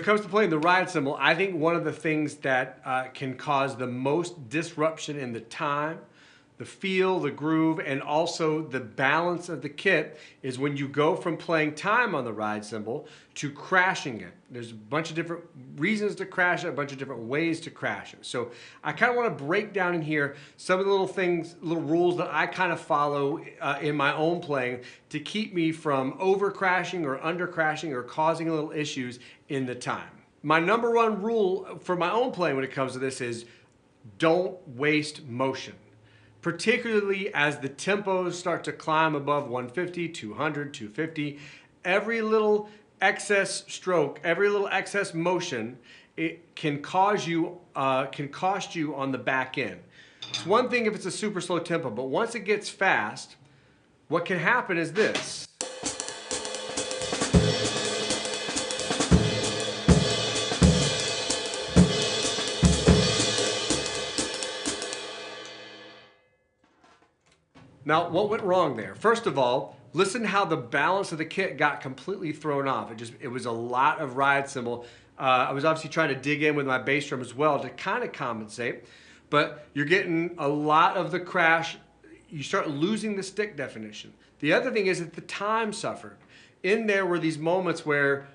it comes to playing the ride cymbal, I think one of the things that can cause the most disruption in the time, the feel, the groove, and also the balance of the kit is when you go from playing time on the ride cymbal to crashing it. There's a bunch of different reasons to crash it, a bunch of different ways to crash it. So I kind of want to break down in here some of the little things, little rules that I kind of follow in my own playing to keep me from over crashing or under crashing or causing little issues in the time. My number one rule for my own playing when it comes to this is don't waste motion. Particularly as the tempos start to climb above 150, 200, 250, every little excess stroke, every little excess motion, it can cost you on the back end. It's one thing if it's a super slow tempo, but once it gets fast, what can happen is this. Now, what went wrong there? First of all, listen how the balance of the kit got completely thrown off. It was a lot of ride cymbal. I was obviously trying to dig in with my bass drum as well to kind of compensate, but you're getting a lot of the crash. You start losing the stick definition. The other thing is that the time suffered. In there were these moments where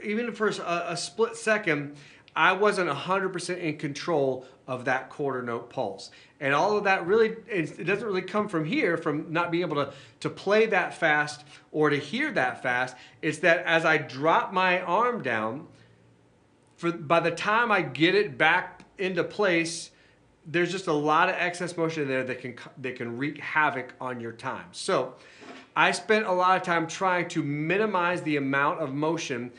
even for a split second, I wasn't 100% in control of that quarter note pulse. And all of that really, it doesn't really come from here, from not being able to play that fast or to hear that fast. It's that as I drop my arm down, by the time I get it back into place, there's just a lot of excess motion there that can wreak havoc on your time. So I spent a lot of time trying to minimize the amount of motion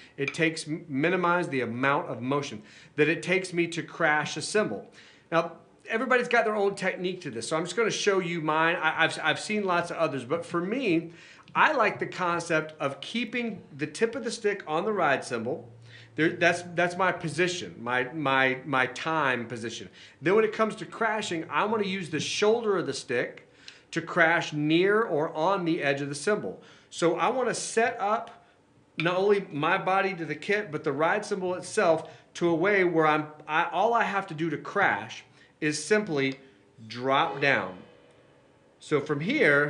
that it takes me to crash a cymbal. Now, everybody's got their own technique to this, so I'm just going to show you mine. I've seen lots of others, but for me, I like the concept of keeping the tip of the stick on the ride cymbal. That's my position, my time position. Then when it comes to crashing, I want to use the shoulder of the stick to crash near or on the edge of the cymbal. So I want to set up not only my body to the kit, but the ride cymbal itself to a way where all I have to do to crash is simply drop down. So from here,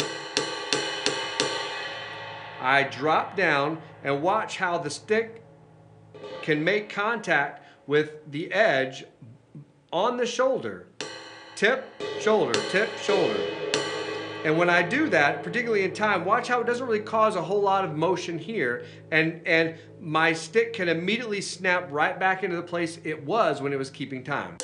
I drop down and watch how the stick can make contact with the edge on the shoulder. Tip, shoulder, tip, shoulder. And when I do that, particularly in time, watch how it doesn't really cause a whole lot of motion here, and my stick can immediately snap right back into the place it was when it was keeping time.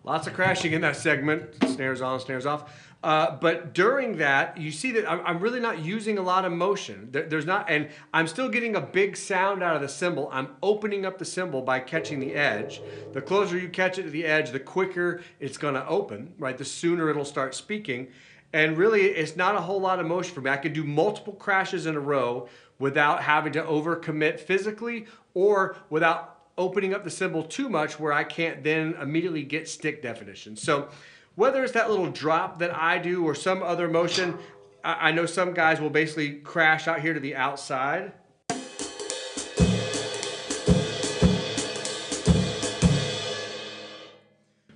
Lots of crashing in that segment, snares on, snares off. But during that, you see that I'm really not using a lot of motion. There's not, and I'm still getting a big sound out of the cymbal. I'm opening up the cymbal by catching the edge. The closer you catch it to the edge, the quicker it's gonna open, right? The sooner it'll start speaking. And really, it's not a whole lot of motion for me. I could do multiple crashes in a row without having to overcommit physically or without opening up the cymbal too much where I can't then immediately get stick definition. So whether it's that little drop that I do or some other motion, I know some guys will basically crash out here to the outside.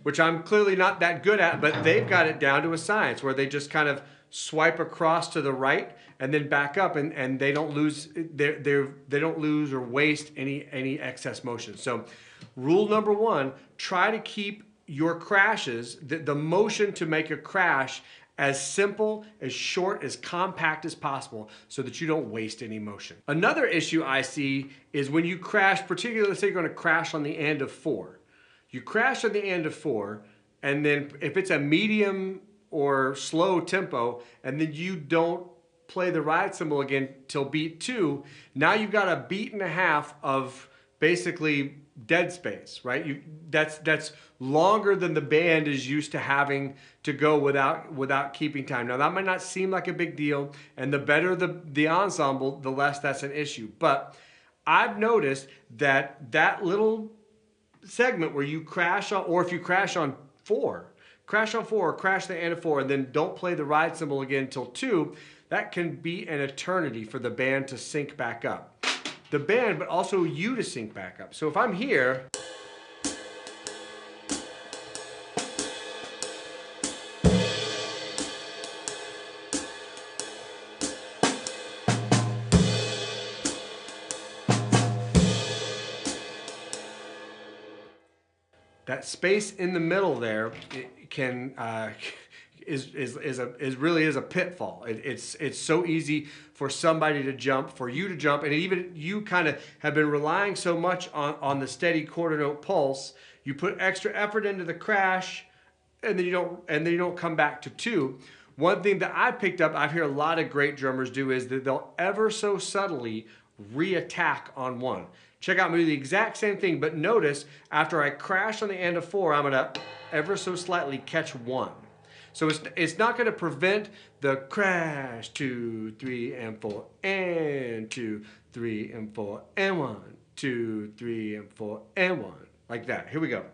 Which I'm clearly not that good at, but they've got it down to a science where they just kind of swipe across to the right and then back up, and they don't lose or waste any excess motion. So rule number one, try to keep your crashes, the motion to make a crash, as simple, as short, as compact as possible so that you don't waste any motion. Another issue I see is when you crash, particularly let's say you're going to crash on the end of 4. You crash on the end of 4, and then if it's a medium or slow tempo, and then you don't play the ride cymbal again till beat 2, now you've got a beat and a half of basically dead space, right? That's longer than the band is used to having to go without keeping time. Now that might not seem like a big deal, and the better the ensemble, the less that's an issue. But I've noticed that little segment where you crash on, or if you crash on 4, or crash the end of 4, and then don't play the ride cymbal again until 2, that can be an eternity for the band to sync back up. The band, but also you to sync back up. So if I'm here, that space in the middle there, it can really is a pitfall. It's so easy for somebody to jump, for you to jump, and even you kind of have been relying so much on the steady quarter note pulse. You put extra effort into the crash, and then you don't come back to 2. One thing that I picked up, I hear a lot of great drummers do, is that they'll ever so subtly re-attack on 1. Check out, maybe the exact same thing, but notice after I crash on the end of 4, I'm gonna ever so slightly catch 1. So it's not gonna prevent the crash, 2, 3, and 4, and 2, 3, and 4, and 1, 2, 3, and 4, and 1, like that. Here we go.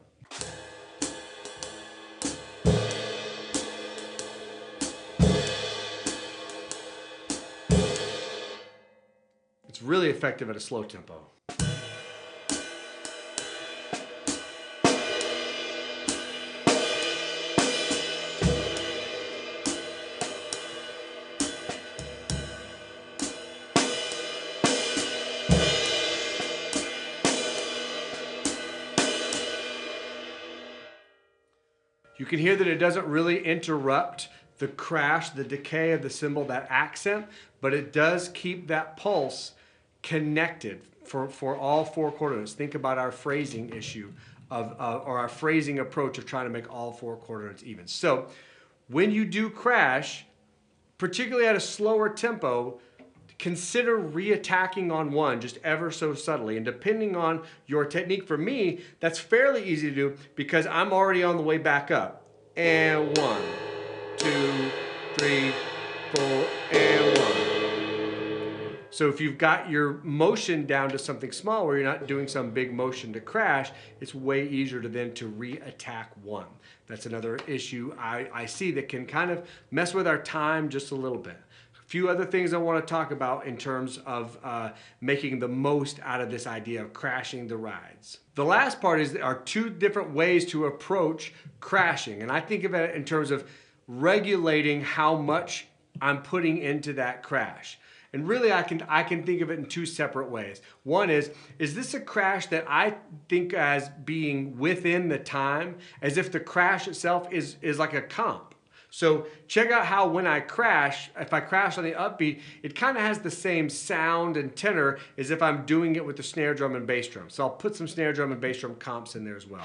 It's really effective at a slow tempo. You can hear that it doesn't really interrupt the crash, the decay of the cymbal, that accent, but it does keep that pulse connected for all 4 quarter notes. Think about our phrasing issue or our phrasing approach of trying to make all 4 quarter notes even. So when you do crash, particularly at a slower tempo, consider re-attacking on 1 just ever so subtly. And depending on your technique, for me, that's fairly easy to do because I'm already on the way back up. And 1, 2, 3, 4, and 1. So if you've got your motion down to something small where you're not doing some big motion to crash, it's way easier to then to re-attack 1. That's another issue I see that can kind of mess with our time just a little bit. Few other things I want to talk about in terms of making the most out of this idea of crashing the rides. The last part is there are 2 different ways to approach crashing, and I think of it in terms of regulating how much I'm putting into that crash. And really I can think of it in 2 separate ways. One is this a crash that I think as being within the time, as if the crash itself is like a comp? So check out how when I crash, if I crash on the upbeat, it kind of has the same sound and tenor as if I'm doing it with the snare drum and bass drum. So I'll put some snare drum and bass drum comps in there as well.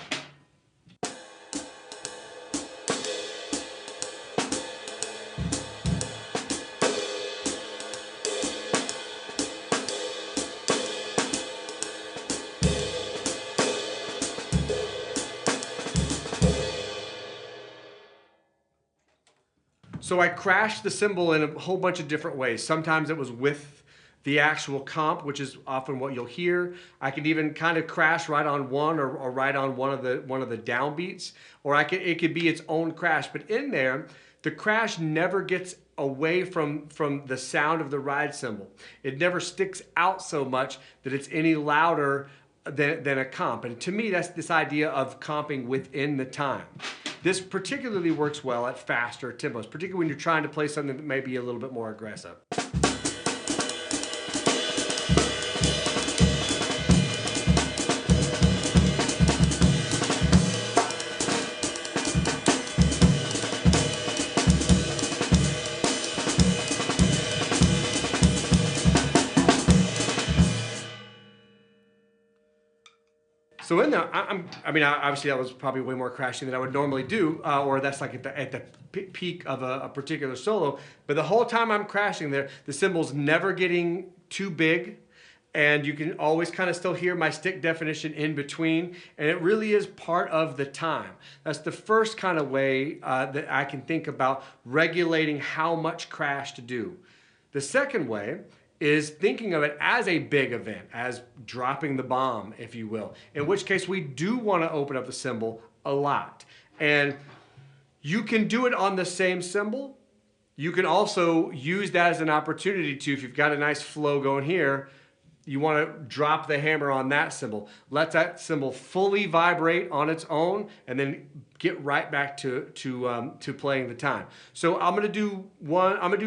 So I crashed the cymbal in a whole bunch of different ways. Sometimes it was with the actual comp, which is often what you'll hear. I can even kind of crash right on 1 or right on one of the downbeats, or it could be its own crash. But in there, the crash never gets away from the sound of the ride cymbal. It never sticks out so much that it's any louder than a comp. And to me, that's this idea of comping within the time. This particularly works well at faster tempos, particularly when you're trying to play something that may be a little bit more aggressive. So in there, I mean, obviously that was probably way more crashing than I would normally do, or that's like at the peak of a particular solo. But the whole time I'm crashing there, the cymbal's never getting too big, And you can always kind of still hear my stick definition in between, and it really is part of the time. That's the first kind of way that I can think about regulating how much crash to do. The second way is thinking of it as a big event, as dropping the bomb, if you will, in which case we do want to open up the cymbal a lot. And you can do it on the same cymbal. You can also use that as an opportunity to, if you've got a nice flow going here, you want to drop the hammer on that cymbal. Let that cymbal fully vibrate on its own, and then get right back to playing the time. So I'm gonna do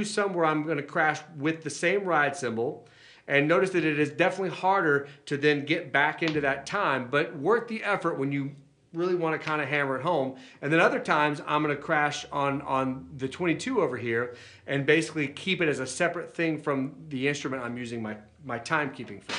some where I'm gonna crash with the same ride cymbal, and notice that it is definitely harder to then get back into that time, but worth the effort when you really want to kind of hammer it home. And then other times I'm going to crash on the 22 over here and basically keep it as a separate thing from the instrument I'm using my timekeeping for.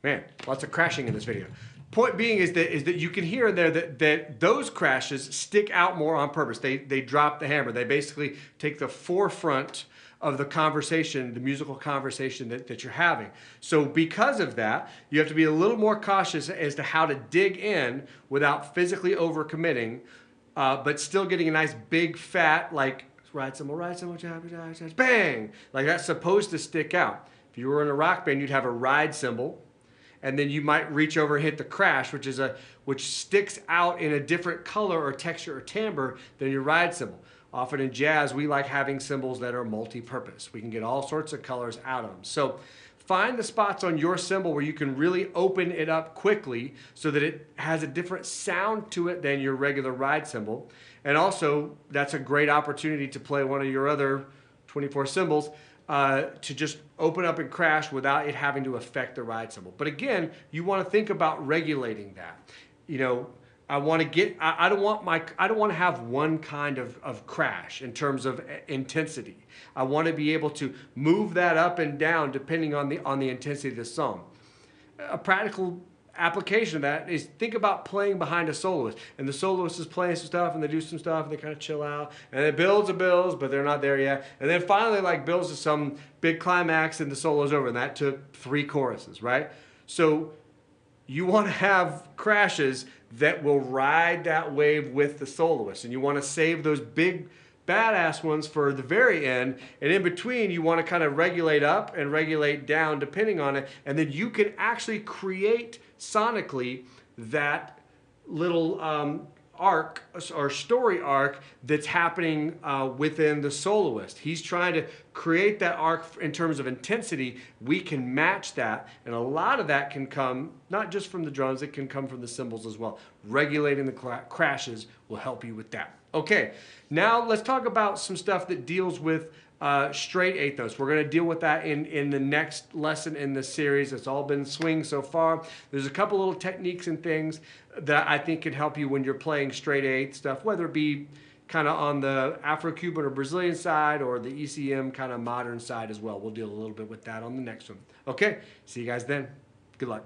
Man, lots of crashing in this video. Point being is that you can hear there that those crashes stick out more on purpose. They drop the hammer. They basically take the forefront of the conversation, the musical conversation that you're having. So because of that, you have to be a little more cautious as to how to dig in without physically overcommitting, but still getting a nice big fat, like ride cymbal, bang! Like that's supposed to stick out. If you were in a rock band, you'd have a ride cymbal, and then you might reach over and hit the crash, which sticks out in a different color or texture or timbre than your ride cymbal. Often in jazz, we like having cymbals that are multi-purpose. We can get all sorts of colors out of them. So find the spots on your cymbal where you can really open it up quickly so that it has a different sound to it than your regular ride cymbal. And also, that's a great opportunity to play one of your other 24 cymbals to just open up and crash without it having to affect the ride cymbal. But again, you want to think about regulating that. You know, I don't want to have one kind of crash in terms of intensity. I want to be able to move that up and down depending on the intensity of the song. A practical application of that is think about playing behind a soloist, and the soloist is playing some stuff and they do some stuff and they kind of chill out and it builds, but they're not there yet, and then finally like builds to some big climax and the solo's over, and that took 3 choruses, right? So you want to have crashes that will ride that wave with the soloist, and you want to save those big badass ones for the very end, and in between you want to kind of regulate up and regulate down depending on it, and then you can actually create sonically that little arc or story arc that's happening within the soloist. He's trying to create that arc in terms of intensity. We can match that, and a lot of that can come not just from the drums, it can come from the cymbals as well. Regulating the crashes will help you with that. Okay, now let's talk about some stuff that deals with straight eighth notes. We're going to deal with that in the next lesson in this series. It's all been swing so far. There's a couple little techniques and things that I think can help you when you're playing straight eighth stuff, whether it be kind of on the Afro-Cuban or Brazilian side or the ECM kind of modern side as well. We'll deal a little bit with that on the next one. Okay, see you guys then. Good luck.